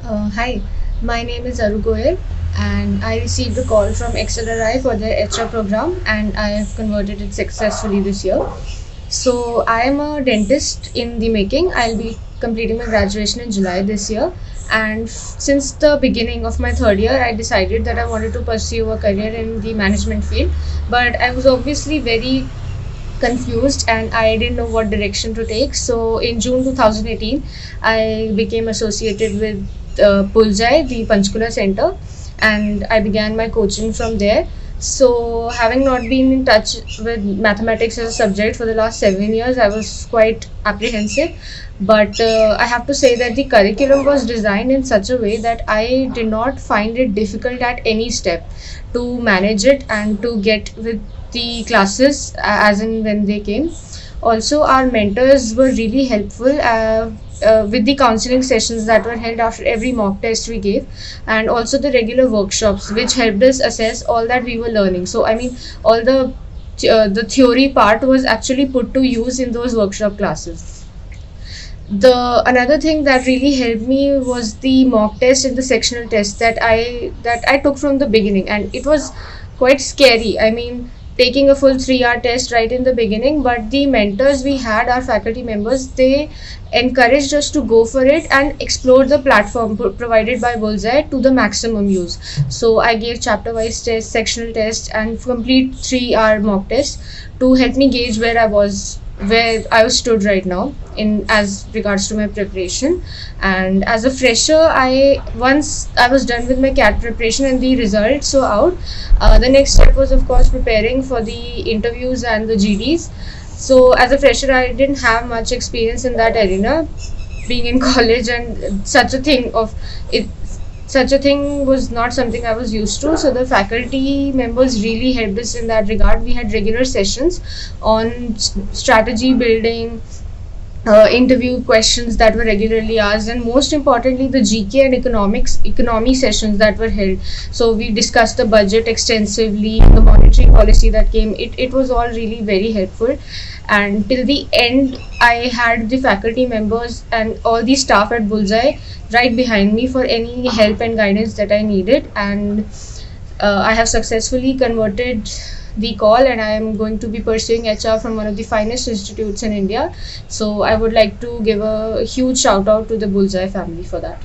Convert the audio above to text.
Hi, my name is Aru Goyal, and I received a call from XLRI for their HR program, and I have converted it successfully this year. So, I am a dentist in the making. I'll be completing my graduation in July this year, and since the beginning of my third year, I decided that I wanted to pursue a career in the management field. But I was obviously very confused and I didn't know what direction to take. So in June 2018, I became associated with Pulzai, the Panchkula Center, and I began my coaching from there. So, having not been in touch with mathematics as a subject for the last 7 years, I was quite apprehensive. But I have to say that the curriculum was designed in such a way that I did not find it difficult at any step to manage it and to get with the classes as and when they came. Also, our mentors were really helpful with the counseling sessions that were held after every mock test we gave, and also the regular workshops, which helped us assess all that we were learning. So, I mean, all the theory part was actually put to use in those workshop classes. The another thing that really helped me was the mock test and the sectional test that I took from the beginning, and it was quite scary. I mean, taking a full 3 hour test right in the beginning, but the mentors we had, our faculty members, they encouraged us to go for it and explore the platform provided by Bullseye to the maximum use. So I gave chapter wise test, sectional test, and complete 3 hour mock test to help me gauge where I was stood right now in as regards to my preparation. And as a fresher, I once I was done with my CAT preparation and the results were out, the next step was of course preparing for the interviews and the GDs. So as a fresher, I didn't have much experience in that arena, being in college, and it such a thing was not something I was used to. So the faculty members really helped us in that regard. We had regular sessions on strategy building, interview questions that were regularly asked, and most importantly the GK and economy sessions that were held. So we discussed the budget extensively, the monetary policy that came. It was all really very helpful, and till the end I had the faculty members and all the staff at Bullseye right behind me for any help and guidance that I needed. And I have successfully converted the call, and I am going to be pursuing HR from one of the finest institutes in India. So I would like to give a huge shout out to the Bullseye family for that.